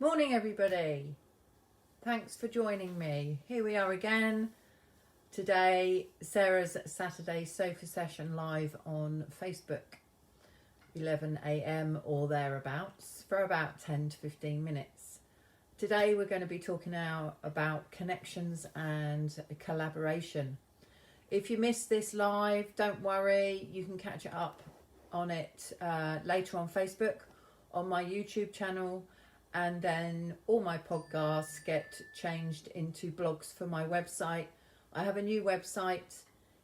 Morning everybody, thanks for joining me. Here we are again today, Sarah's Saturday sofa session live on Facebook, 11 a.m. or thereabouts, for about 10 to 15 minutes. Today we're going to be talking now about connections and collaboration. If you missed this live, don't worry, you can catch it up on it later on Facebook, on my YouTube channel, and then all my podcasts get changed into blogs for my website. I have a new website.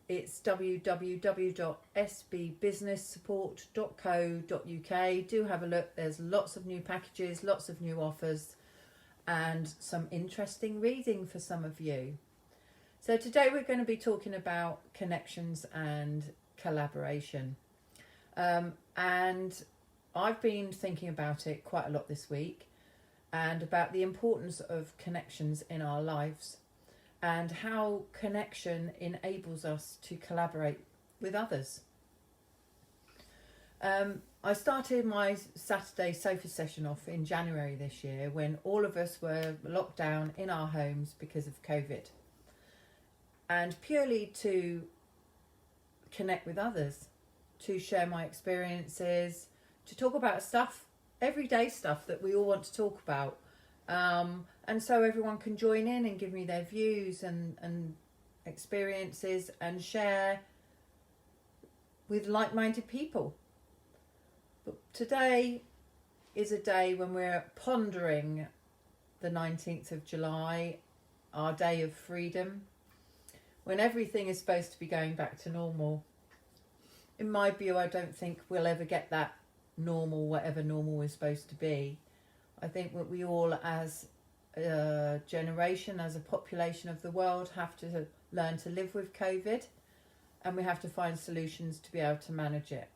It's www.sbbusinesssupport.co.uk. Do have a look. There's lots of new packages, lots of new offers, and some interesting reading for some of you. So today we're going to be talking about connections and collaboration. And I've been thinking about it quite a lot this week, and about the importance of connections in our lives and how connection enables us to collaborate with others. I started my Saturday sofa session off in January this year when all of us were locked down in our homes because of COVID, and purely to connect with others, to share my experiences, to talk about stuff, everyday stuff that we all want to talk about, and so everyone can join in and give me their views and experiences and share with like-minded people. But today is a day when we're pondering the 19th of July, our day of freedom, when everything is supposed to be going back to normal. In my view, I don't think we'll ever get that normal, whatever normal is supposed to be. I think that we all as a generation, as a population of the world, have to learn to live with COVID, and we have to find solutions to be able to manage it.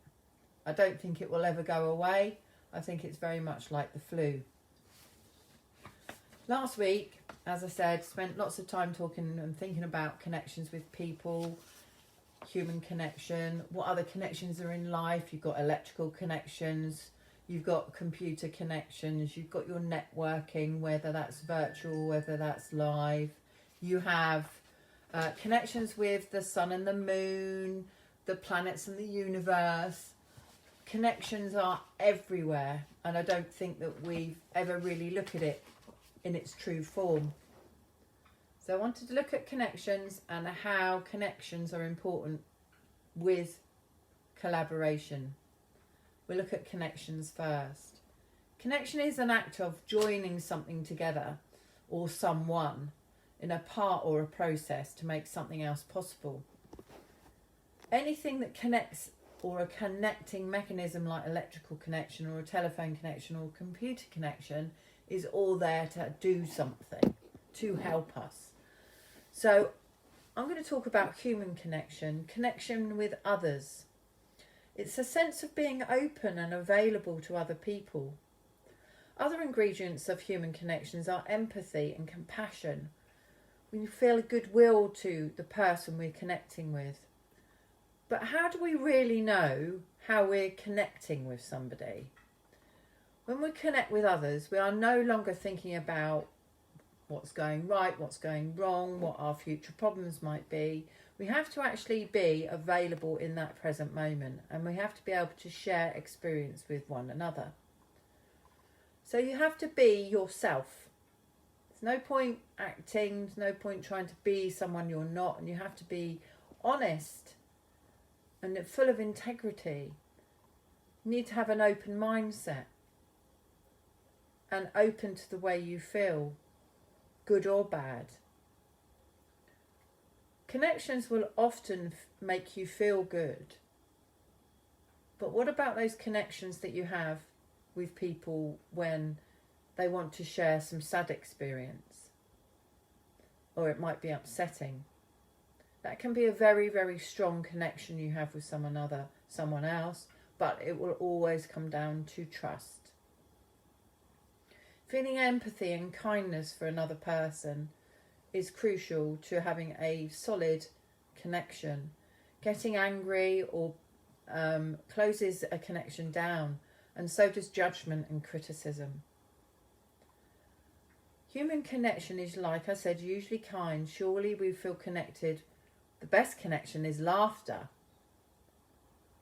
I don't think it will ever go away. I think it's very much like the flu. Last week, as I said, spent lots of time talking and thinking about connections with people, human connection, what other connections are in life. You've got electrical connections, you've got computer connections, you've got your networking, whether that's virtual, whether that's live. You have connections with the sun and the moon, the planets and the universe. Connections are everywhere, and I don't think that we've ever really looked at it in its true form. So I wanted to look at connections and how connections are important with collaboration. We'll look at connections first. Connection is an act of joining something together or someone in a part or a process to make something else possible. Anything that connects, or a connecting mechanism like electrical connection or a telephone connection or computer connection, is all there to do something, to help us. So I'm going to talk about human connection, connection with others. It's a sense of being open and available to other people. Other ingredients of human connections are empathy and compassion. We feel a goodwill to the person we're connecting with. But how do we really know how we're connecting with somebody? When we connect with others, we are no longer thinking about what's going right, what's going wrong, what our future problems might be. We have to actually be available in that present moment, and we have to be able to share experience with one another. So you have to be yourself. There's no point acting, there's no point trying to be someone you're not, and you have to be honest and full of integrity. You need to have an open mindset and open to the way you feel, good or bad. Connections will often make you feel good. But what about those connections that you have with people when they want to share some sad experience? Or it might be upsetting. That can be a very, very strong connection you have with someone else, but it will always come down to trust. Feeling empathy and kindness for another person is crucial to having a solid connection. Getting angry or closes a connection down, and so does judgment and criticism. Human connection is, like I said, usually kind. Surely we feel connected. The best connection is laughter.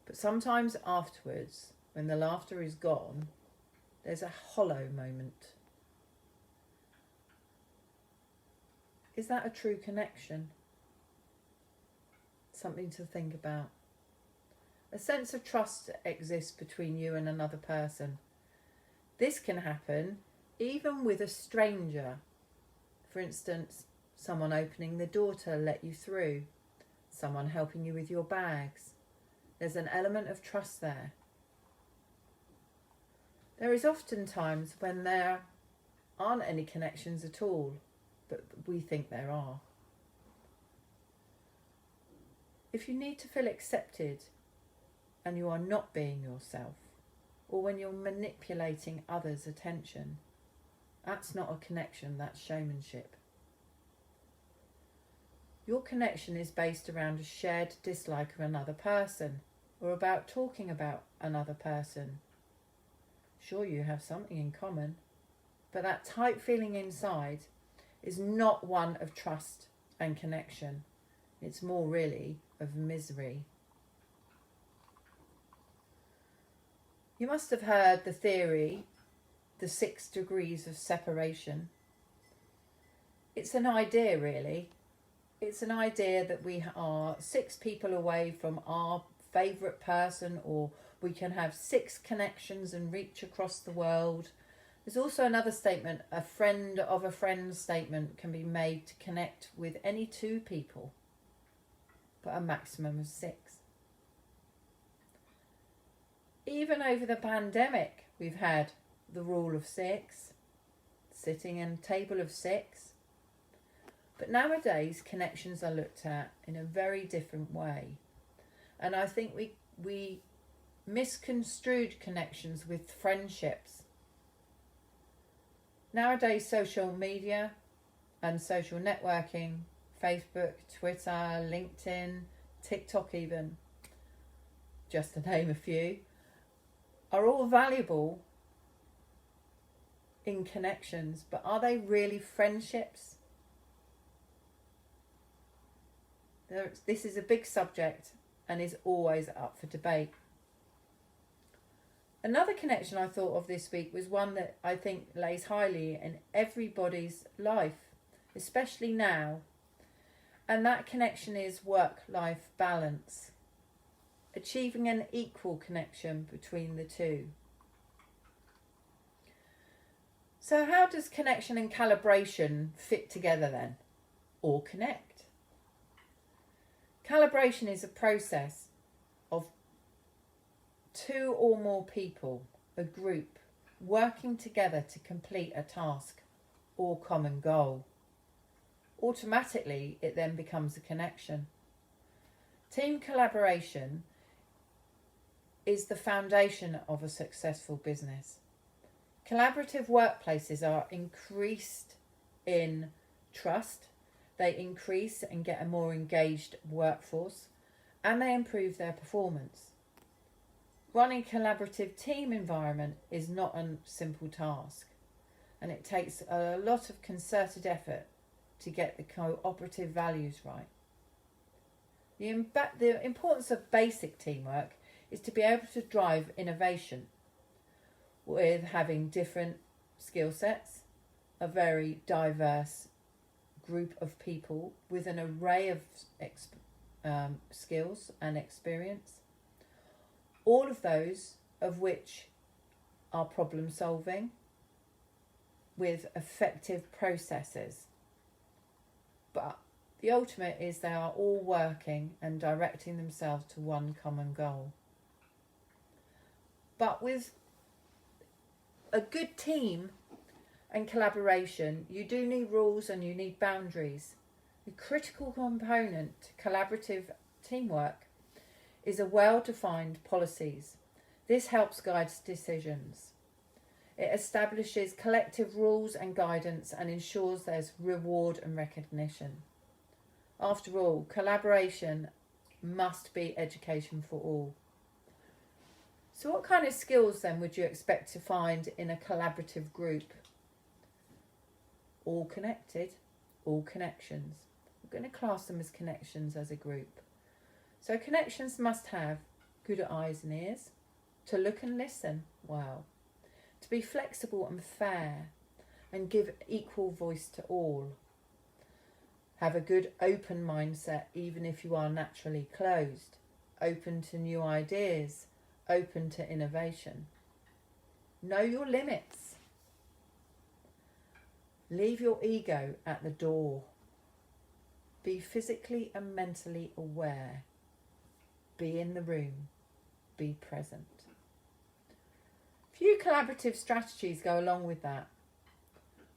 But sometimes afterwards, when the laughter is gone, there's a hollow moment. Is that a true connection? Something to think about. A sense of trust exists between you and another person. This can happen even with a stranger. For instance, someone opening the door to let you through, someone helping you with your bags. There's an element of trust there. There is often times when there aren't any connections at all, but we think there are. If you need to feel accepted and you are not being yourself, or when you're manipulating others' attention, that's not a connection, that's showmanship. Your connection is based around a shared dislike of another person, or about talking about another person. Sure, you have something in common, but that tight feeling inside is not one of trust and connection. It's more really of misery. You must have heard the theory, the 6 degrees of separation. It's an idea, really. It's an idea that we are 6 people away from our favourite person, or we can have 6 connections and reach across the world. There's also another statement, a friend of a friend statement can be made to connect with any 2 people, but a maximum of 6. Even over the pandemic, we've had the rule of 6, sitting at a table of 6. But nowadays, connections are looked at in a very different way. And I think we misconstrued connections with friendships. Nowadays, social media and social networking, Facebook, Twitter, LinkedIn, TikTok even, just to name a few, are all valuable in connections, but are they really friendships? This is a big subject and is always up for debate. Another connection I thought of this week was one that I think lays highly in everybody's life, especially now, and that connection is work-life balance. Achieving an equal connection between the two. So how does connection and calibration fit together then, or connect? Calibration is a process of 2 or more people, a group, working together to complete a task or common goal. Automatically, it then becomes a connection. Team collaboration is the foundation of a successful business. Collaborative workplaces are increased in trust, they increase and get a more engaged workforce, and they improve their performance. Running a collaborative team environment is not a simple task, and it takes a lot of concerted effort to get the cooperative values right. The importance of basic teamwork is to be able to drive innovation with having different skill sets, a very diverse group of people with an array of skills and experience, all of those of which are problem solving with effective processes. But the ultimate is they are all working and directing themselves to one common goal. But with a good team and collaboration, you do need rules and you need boundaries. The critical component to collaborative teamwork is a well-defined policies. This helps guide decisions. It establishes collective rules and guidance and ensures there's reward and recognition. After all, collaboration must be education for all. So what kind of skills then would you expect to find in a collaborative group? all connected, all connections. We're going to class them as connections as a group. So connections must have good eyes and ears, to look and listen well, to be flexible and fair, and give equal voice to all. Have a good open mindset even if you are naturally closed, open to new ideas, open to innovation. Know your limits. Leave your ego at the door. Be physically and mentally aware. Be in the room. Be present. Few collaborative strategies go along with that.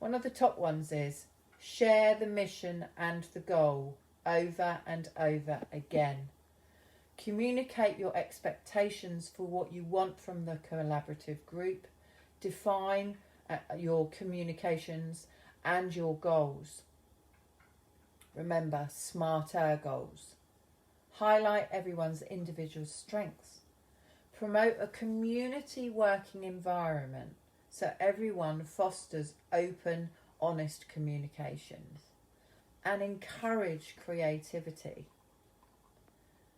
One of the top ones is share the mission and the goal over and over again. Communicate your expectations for what you want from the collaborative group. Define your communications and your goals. Remember, smarter goals. Highlight everyone's individual strengths. Promote a community working environment so everyone fosters open, honest communications. And encourage creativity.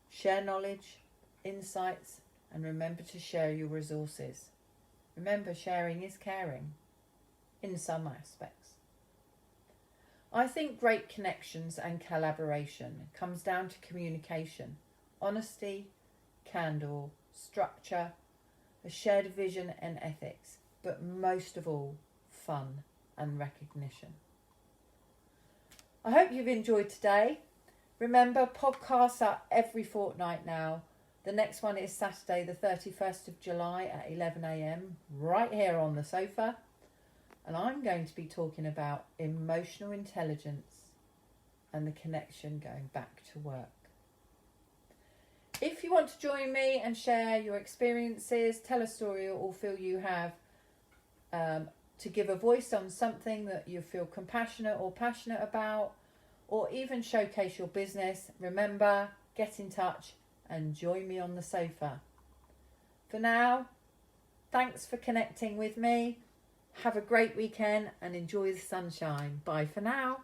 Share knowledge, insights, and remember to share your resources. Remember, sharing is caring in some aspects. I think great connections and collaboration comes down to communication, honesty, candour, structure, a shared vision and ethics, but most of all, fun and recognition. I hope you've enjoyed today. Remember, podcasts are every fortnight now. The next one is Saturday the 31st of July at 11 a.m, right here on the sofa. And I'm going to be talking about emotional intelligence and the connection going back to work. If you want to join me and share your experiences, tell a story, or feel you have to give a voice on something that you feel compassionate or passionate about, or even showcase your business, remember, get in touch and join me on the sofa. For now, thanks for connecting with me. Have a great weekend and enjoy the sunshine. Bye for now.